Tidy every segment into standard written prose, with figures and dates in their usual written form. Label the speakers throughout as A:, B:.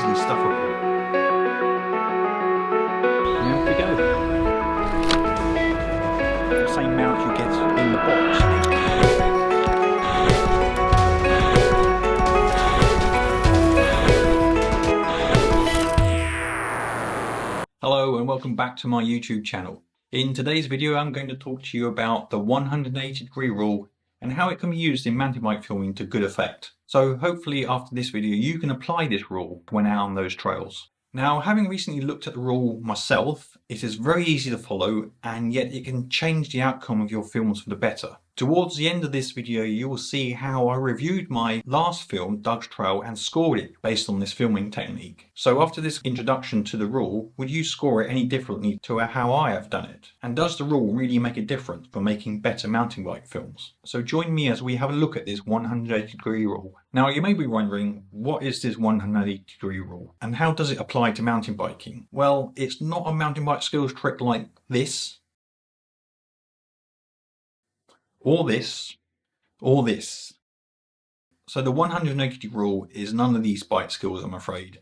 A: easily stuffable. And off we go. The same mount you get in the box. Hello and welcome back to my YouTube channel. In today's video I'm going to talk to you about the 180-degree rule and how it can be used in mountain bike filming to good effect. So hopefully after this video you can apply this rule when out on those trails. Now, having recently looked at the rule myself, it is very easy to follow and yet it can change the outcome of your films for the better. Towards the end of this video you will see how I reviewed my last film, Doug's Trail, and scored it based on this filming technique. So after this introduction to the rule, would you score it any differently to how I have done it? And does the rule really make a difference for making better mountain bike films? So join me as we have a look at this 180-degree rule. Now you may be wondering, what is this 180-degree rule and how does it apply to mountain biking? Well, it's not a mountain bike skills trick like this, or this, or this. So the 180 rule is none of these bike skills, I'm afraid,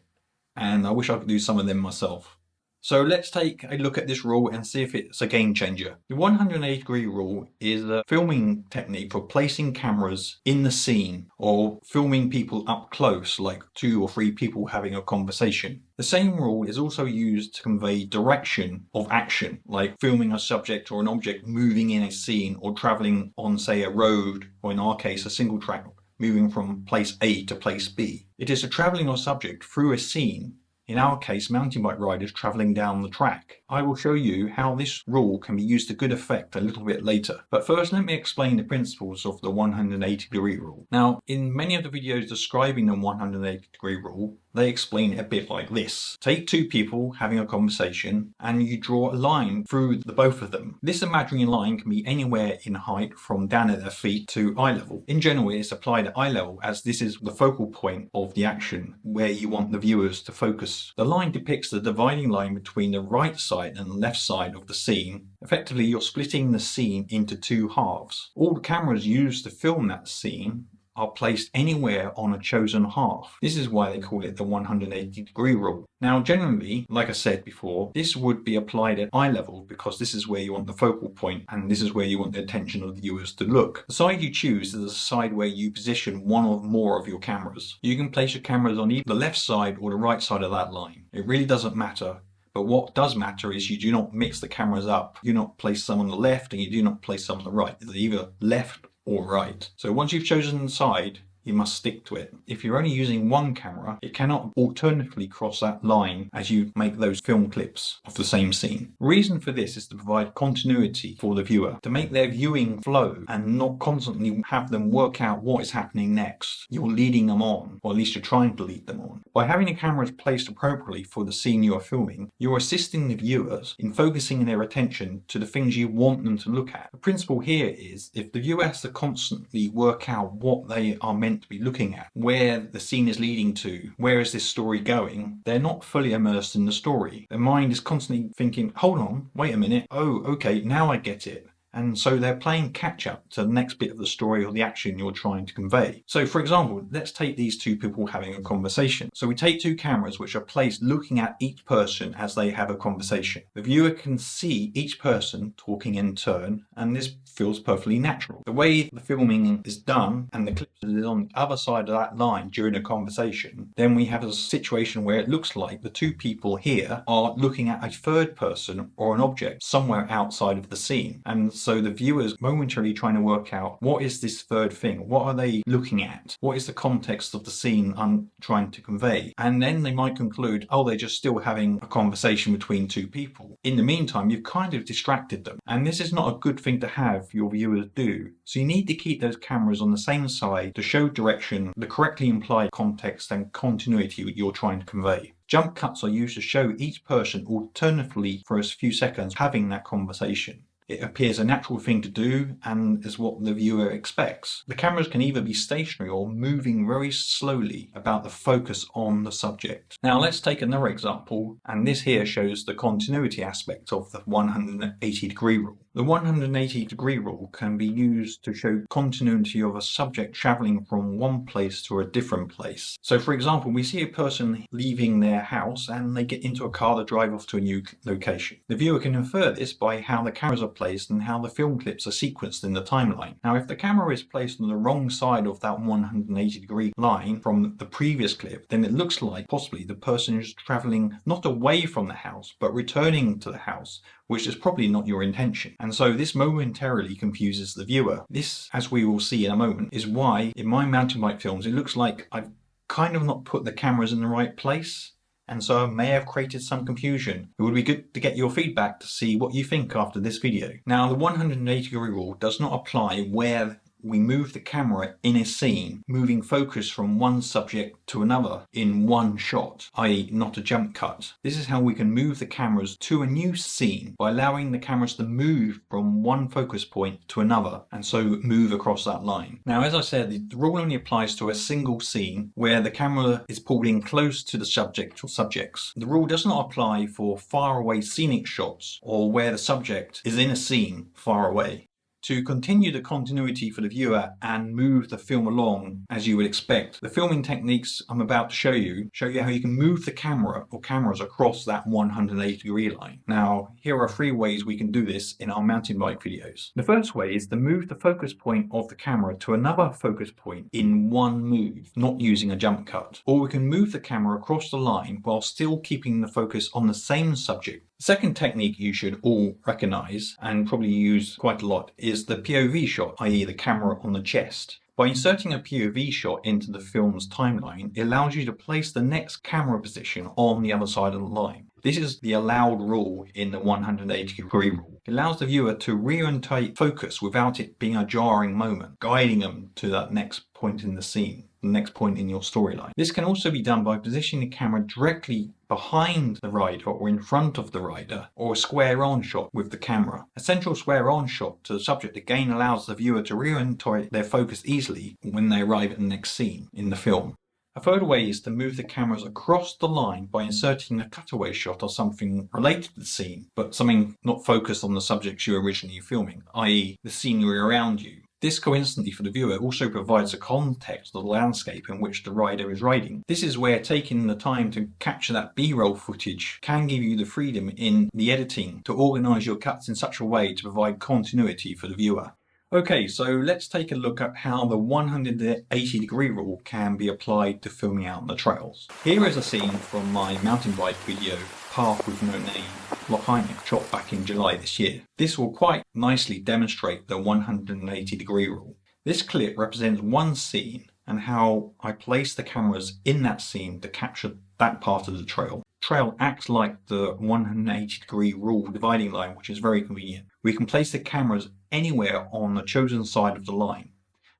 A: and I wish I could do some of them myself. So let's take a look at this rule and see if it's a game changer. The 180-degree rule is a filming technique for placing cameras in the scene or filming people up close, like 2 or 3 people having a conversation. The same rule is also used to convey direction of action, like filming a subject or an object moving in a scene or traveling on, say, a road, or in our case, a single track, moving from place A to place B. It is a traveling or subject through a scene, in our case mountain bike riders travelling down the track. I will show you how this rule can be used to good effect a little bit later. But first let me explain the principles of the 180-degree rule. Now, in many of the videos describing the 180-degree rule, they explain it a bit like this. Take 2 people having a conversation and you draw a line through the both of them. This imaginary line can be anywhere in height from down at their feet to eye level. In general, it's applied at eye level as this is the focal point of the action where you want the viewers to focus. The line depicts the dividing line between the right side and left side of the scene. Effectively, you're splitting the scene into 2 halves. All the cameras used to film that scene are placed anywhere on a chosen half. This is why they call it the 180-degree rule. Now generally, like I said before, this would be applied at eye level because this is where you want the focal point and this is where you want the attention of the viewers to look. The side you choose is the side where you position one or more of your cameras. You can place your cameras on either the left side or the right side of that line. It really doesn't matter. But what does matter is you do not mix the cameras up. You do not place some on the left and you do not place some on the right. They're either left or right. So once you've chosen the side, you must stick to it. If you're only using one camera, it cannot alternatively cross that line as you make those film clips of the same scene. The reason for this is to provide continuity for the viewer, to make their viewing flow and not constantly have them work out what is happening next. You're leading them on, or at least you're trying to lead them on. By having the cameras placed appropriately for the scene you are filming, you're assisting the viewers in focusing their attention to the things you want them to look at. The principle here is if the viewer has to constantly work out what they are meant to be looking at, where the scene is leading to, where is this story going, they're not fully immersed in the story. Their mind is constantly thinking, hold on, wait a minute, oh okay, now I get it. And so they're playing catch up to the next bit of the story or the action you're trying to convey. So for example, let's take these 2 people having a conversation. So we take 2 cameras which are placed looking at each person as they have a conversation. The viewer can see each person talking in turn and this feels perfectly natural. The way the filming is done and the clip is on the other side of that line during a conversation, then we have a situation where it looks like the 2 people here are looking at a third person or an object somewhere outside of the scene. And so the viewer's momentarily trying to work out, what is this third thing? What are they looking at? What is the context of the scene I'm trying to convey? And then they might conclude, oh, they're just still having a conversation between 2 people. In the meantime, you've kind of distracted them. And this is not a good thing to have your viewers do. So you need to keep those cameras on the same side to show direction, the correctly implied context and continuity you're trying to convey. Jump cuts are used to show each person alternatively for a few seconds having that conversation. It appears a natural thing to do and is what the viewer expects. The cameras can either be stationary or moving very slowly about the focus on the subject. Now let's take another example, and this here shows the continuity aspect of the 180-degree rule. The 180-degree rule can be used to show continuity of a subject traveling from one place to a different place. So for example, we see a person leaving their house and they get into a car to drive off to a new location. The viewer can infer this by how the cameras are placed and how the film clips are sequenced in the timeline. Now if the camera is placed on the wrong side of that 180-degree line from the previous clip, then it looks like possibly the person is traveling not away from the house but returning to the house, which is probably not your intention. And so this momentarily confuses the viewer. This, as we will see in a moment, is why in my mountain bike films it looks like I've kind of not put the cameras in the right place, and so I may have created some confusion. It would be good to get your feedback to see what you think after this video. Now the 180-degree rule does not apply where we move the camera in a scene, moving focus from one subject to another in one shot, i.e. not a jump cut. This is how we can move the cameras to a new scene by allowing the cameras to move from one focus point to another and so move across that line. Now as I said, the rule only applies to a single scene where the camera is pulled in close to the subject or subjects. The rule does not apply for far away scenic shots or where the subject is in a scene far away. To continue the continuity for the viewer and move the film along as you would expect, the filming techniques I'm about to show you how you can move the camera or cameras across that 180-degree line. Now, here are 3 ways we can do this in our mountain bike videos. The first way is to move the focus point of the camera to another focus point in one move, not using a jump cut. Or we can move the camera across the line while still keeping the focus on the same subject. The second technique you should all recognize and probably use quite a lot is the POV shot, i.e. the camera on the chest. By inserting a POV shot into the film's timeline, it allows you to place the next camera position on the other side of the line. This is the allowed rule in the 180-degree rule. It allows the viewer to reorientate focus without it being a jarring moment, guiding them to that next point in the scene, the next point in your storyline. This can also be done by positioning the camera directly behind the rider or in front of the rider, or a square on shot with the camera. A central square on shot to the subject again allows the viewer to reorientate their focus easily when they arrive at the next scene in the film. A third way is to move the cameras across the line by inserting a cutaway shot or something related to the scene, but something not focused on the subjects you were originally filming, i.e. the scenery around you. This coincidentally for the viewer also provides a context of the landscape in which the rider is riding. This is where taking the time to capture that B-roll footage can give you the freedom in the editing to organise your cuts in such a way to provide continuity for the viewer. Okay, so let's take a look at how the 180-degree rule can be applied to filming out on the trails. Here is a scene from my mountain bike video, Path with No Name, shot back in July this year. This will quite nicely demonstrate the 180-degree rule. This clip represents one scene and how I place the cameras in that scene to capture that part of the trail. Trail acts like the 180-degree rule dividing line, which is very convenient. We can place the cameras anywhere on the chosen side of the line.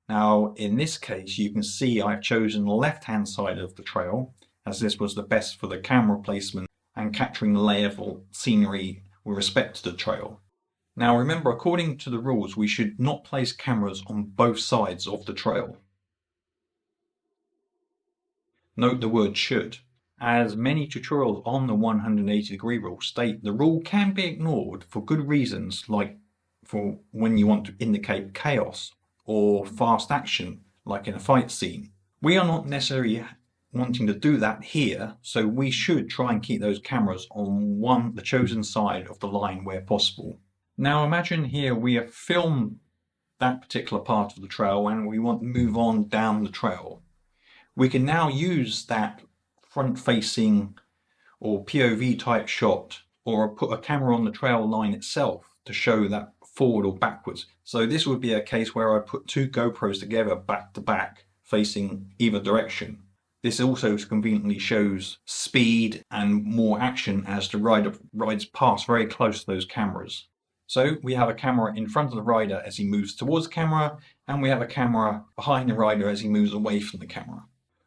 A: Now in this case you can see I've chosen the left hand side of the trail, as this was the best for the camera placement and capturing the layable scenery with respect to the trail. Now remember, according to the rules, we should not place cameras on both sides of the trail. Note the word should. As many tutorials on the 180-degree rule state, the rule can be ignored for good reasons, like for when you want to indicate chaos or fast action, like in a fight scene. We are not necessarily wanting to do that here, so we should try and keep those cameras on the chosen side of the line where possible. Now imagine here we have filmed that particular part of the trail and we want to move on down the trail. We can now use that front-facing or POV type shot, or put a camera on the trail line itself to show that forward or backwards. So this would be a case where I put 2 GoPros together back to back facing either direction. This also conveniently shows speed and more action as the rider rides past very close to those cameras. So we have a camera in front of the rider as he moves towards the camera, and we have a camera behind the rider as he moves away from the camera.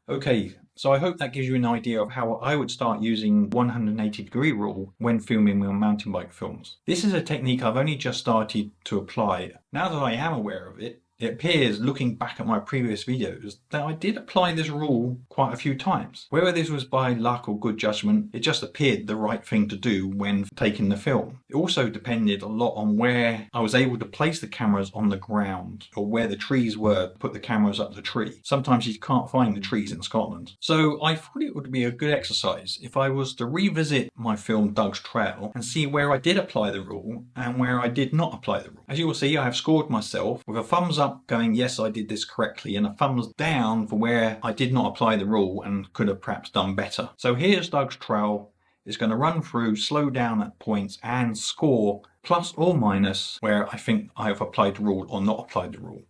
A: Okay, so I hope that gives you an idea of how I would start using 180-degree rule when filming my mountain bike films. This is a technique I've only just started to apply. Now that I am aware of it, it appears, looking back at my previous videos, that I did apply this rule quite a few times. Whether this was by luck or good judgment, it just appeared the right thing to do when taking the film. It also depended a lot on where I was able to place the cameras on the ground, or where the trees were, put the cameras up the tree. Sometimes you can't find the trees in Scotland. So I thought it would be a good exercise if I was to revisit my film Doug's Trail and see where I did apply the rule and where I did not apply the rule. As you will see, I have scored myself with a thumbs up going yes, I did this correctly, and a thumbs down for where I did not apply the rule and could have perhaps done better. So here's Doug's Trail. It's going to run through, slow down at points and score plus or minus where I think I have applied the rule or not applied the rule.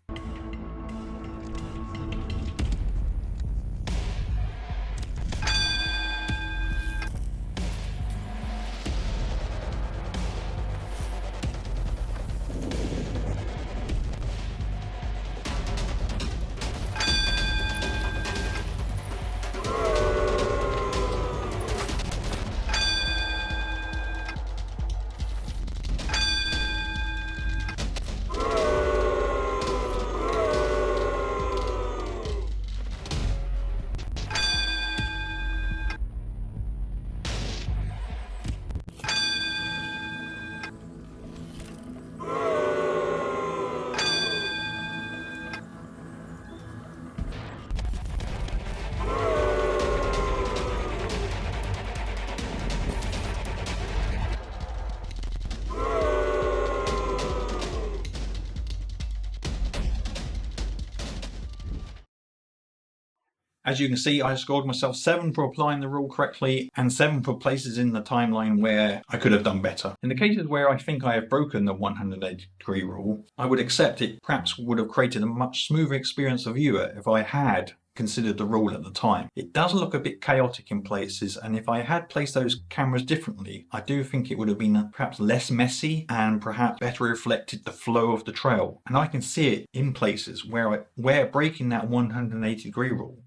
A: As you can see, I scored myself 7 for applying the rule correctly and 7 for places in the timeline where I could have done better. In the cases where I think I have broken the 180-degree rule, I would accept it perhaps would have created a much smoother experience for viewer if I had considered the rule at the time. It does look a bit chaotic in places, and if I had placed those cameras differently, I do think it would have been perhaps less messy and perhaps better reflected the flow of the trail. And I can see it in places where breaking that 180-degree rule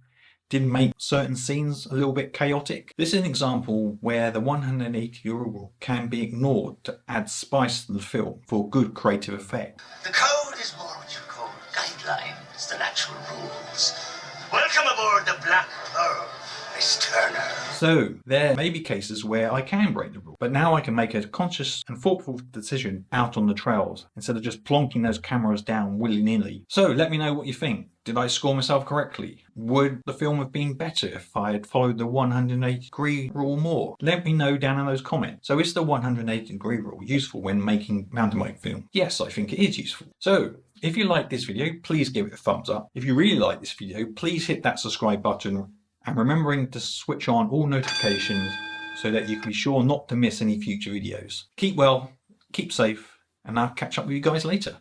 A: did make certain scenes a little bit chaotic. This is an example where the 180 rule can be ignored to add spice to the film for good creative effect.
B: The code is more what you call guidelines than actual rules. Welcome aboard the Black Pearl, Miss Turner.
A: So there may be cases where I can break the rule, but now I can make a conscious and thoughtful decision out on the trails instead of just plonking those cameras down willy-nilly. So let me know what you think. Did I score myself correctly? Would the film have been better if I had followed the 180-degree rule more? Let me know down in those comments. So is the 180-degree rule useful when making mountain bike film? Yes, I think it is useful. So if you like this video, please give it a thumbs up. If you really like this video, please hit that subscribe button and remembering to switch on all notifications so that you can be sure not to miss any future videos. Keep well, keep safe, and I'll catch up with you guys later.